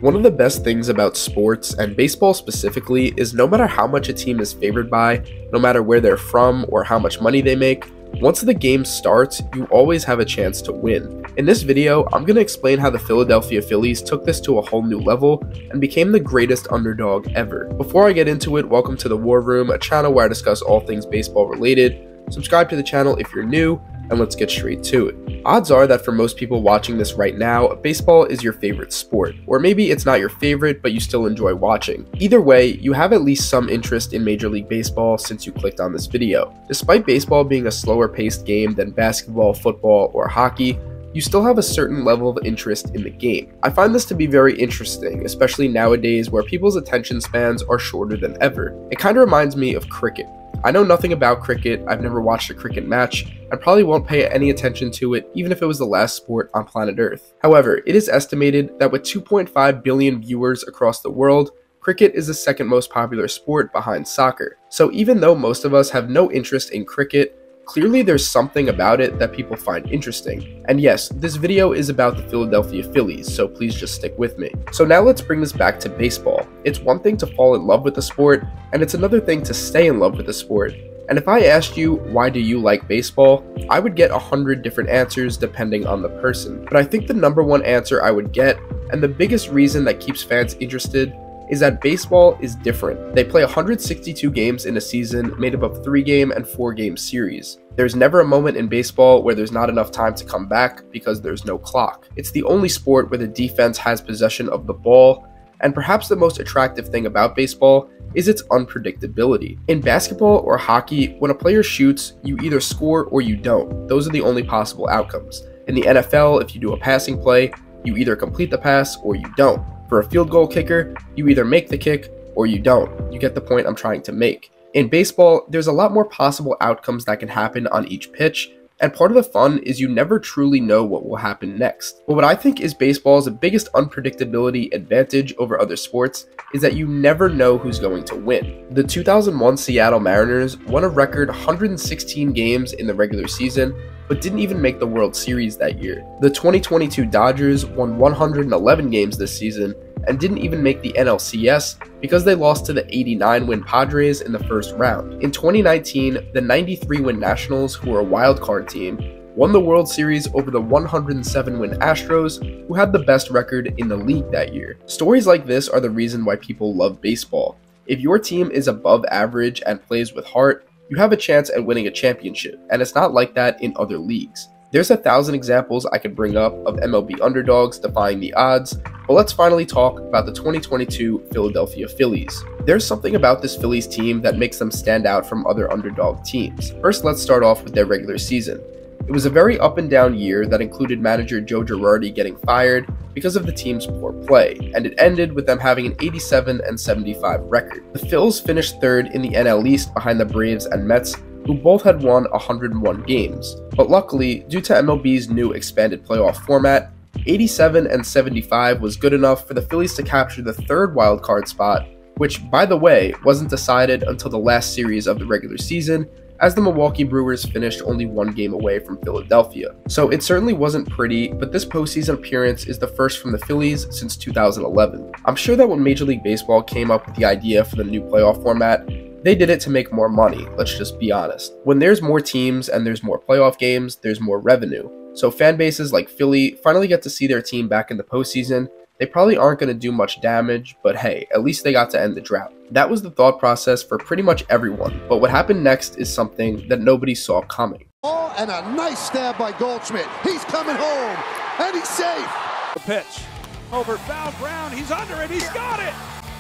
One of the best things about sports, and baseball specifically, is no matter how much a team is favored by, no matter where they're from or how much money they make, once the game starts, you always have a chance to win. In this video, I'm going to explain how the Philadelphia Phillies took this to a whole new level and became the greatest underdog ever. Before I get into it, welcome to the War Room, a channel where I discuss all things baseball related. Subscribe to the channel if you're new, and let's get straight to it. Odds are that for most people watching this right now, baseball is your favorite sport. Or maybe it's not your favorite, but you still enjoy watching. Either way, you have at least some interest in Major League Baseball since you clicked on this video. Despite baseball being a slower paced game than basketball, football, or hockey, you still have a certain level of interest in the game. I find this to be very interesting, especially nowadays where people's attention spans are shorter than ever. It kind of reminds me of cricket. I know nothing about cricket, I've never watched a cricket match, and probably won't pay any attention to it even if it was the last sport on planet Earth. However, it is estimated that with 2.5 billion viewers across the world, cricket is the second most popular sport behind soccer. So even though most of us have no interest in cricket, clearly there's something about it that people find interesting. And yes, this video is about the Philadelphia Phillies, so please just stick with me. So now let's bring this back to baseball. It's one thing to fall in love with the sport, and it's another thing to stay in love with the sport. And if I asked you, why do you like baseball? I would get 100 different answers depending on the person. But I think the number one answer I would get, and the biggest reason that keeps fans interested, is that baseball is different. They play 162 games in a season made up of 3-game and 4-game series. There's never a moment in baseball where there's not enough time to come back because there's no clock. It's the only sport where the defense has possession of the ball, and perhaps the most attractive thing about baseball is its unpredictability. In basketball or hockey, when a player shoots, you either score or you don't. Those are the only possible outcomes. In the NFL, if you do a passing play, you either complete the pass or you don't. For a field goal kicker, you either make the kick or you don't. You get the point I'm trying to make. In baseball, there's a lot more possible outcomes that can happen on each pitch, and part of the fun is you never truly know what will happen next. But what I think is baseball's biggest unpredictability advantage over other sports is that you never know who's going to win. The 2001 Seattle Mariners won a record 116 games in the regular season, but didn't even make the World Series that year. The 2022 Dodgers won 111 games this season and didn't even make the NLCS because they lost to the 89-win Padres in the first round. In 2019, the 93-win Nationals, who were a wildcard team, won the World Series over the 107-win Astros, who had the best record in the league that year. Stories like this are the reason why people love baseball. If your team is above average and plays with heart, you have a chance at winning a championship, and it's not like that in other leagues. There's 1,000 examples I could bring up of MLB underdogs defying the odds, but let's finally talk about the 2022 Philadelphia Phillies. There's something about this Phillies team that makes them stand out from other underdog teams. First, let's start off with their regular season. It was a very up and down year that included manager Joe Girardi getting fired because of the team's poor play, and it ended with them having an 87-75 record. The Phils finished third in the NL East behind the Braves and Mets, who both had won 101 games. But luckily, due to MLB's new expanded playoff format, 87-75 was good enough for the Phillies to capture the third wildcard spot, which, by the way, wasn't decided until the last series of the regular season, as the Milwaukee Brewers finished only 1 game away from Philadelphia. So it certainly wasn't pretty, but this postseason appearance is the first from the Phillies since 2011. I'm sure that when Major League Baseball came up with the idea for the new playoff format, they did it to make more money, let's just be honest. When there's more teams and there's more playoff games, there's more revenue. So fan bases like Philly finally get to see their team back in the postseason. They probably aren't going to do much damage, but hey, at least they got to end the drought. That was the thought process for pretty much everyone, but what happened next is something that nobody saw coming. Oh, and a nice stab by Goldschmidt. He's coming home, and he's safe. The pitch, over foul ground, he's under it, he's got it!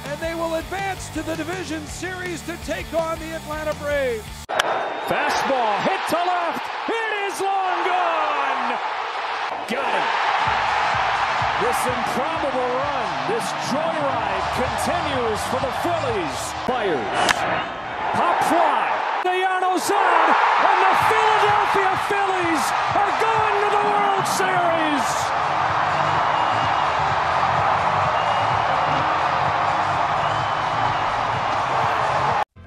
And they will advance to the division series to take on the Atlanta Braves. Fastball hit to left, it is long gone! Got him! This improbable run, this joyride continues for the Phillies. Fires. Pop fly. The Yano's on, and the Philadelphia Phillies are going to the World Series.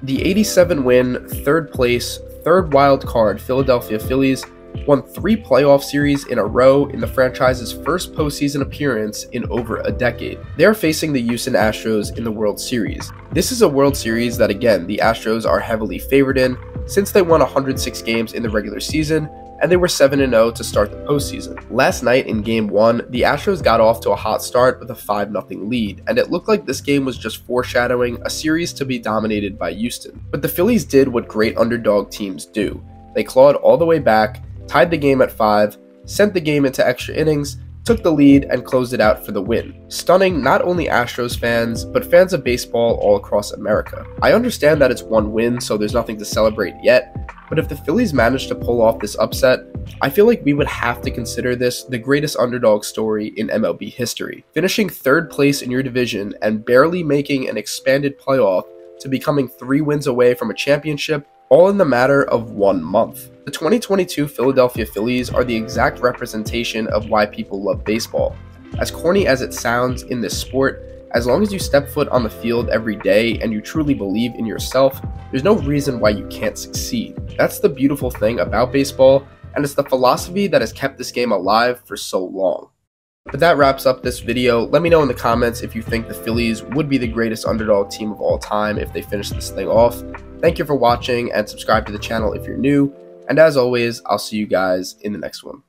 The 87-win, third place, third wild card Philadelphia Phillies won 3 playoff series in a row in the franchise's first postseason appearance in over a decade. They are facing the Houston Astros in the World Series. This is a World Series that, again, the Astros are heavily favored in, since they won 106 games in the regular season, and they were 7-0 to start the postseason. Last night in Game 1, the Astros got off to a hot start with a 5-0 lead, and it looked like this game was just foreshadowing a series to be dominated by Houston. But the Phillies did what great underdog teams do. They clawed all the way back, tied the game at 5, sent the game into extra innings, took the lead, and closed it out for the win, stunning not only Astros fans, but fans of baseball all across America. I understand that it's one win, so there's nothing to celebrate yet, but if the Phillies managed to pull off this upset, I feel like we would have to consider this the greatest underdog story in MLB history. Finishing 3rd place in your division and barely making an expanded playoff to becoming 3 wins away from a championship, all in the matter of 1 month. The 2022 Philadelphia Phillies are the exact representation of why people love baseball. As corny as it sounds in this sport, as long as you step foot on the field every day and you truly believe in yourself, there's no reason why you can't succeed. That's the beautiful thing about baseball, and it's the philosophy that has kept this game alive for so long. But that wraps up this video. Let me know in the comments if you think the Phillies would be the greatest underdog team of all time if they finish this thing off. Thank you for watching, and subscribe to the channel if you're new. And as always, I'll see you guys in the next one.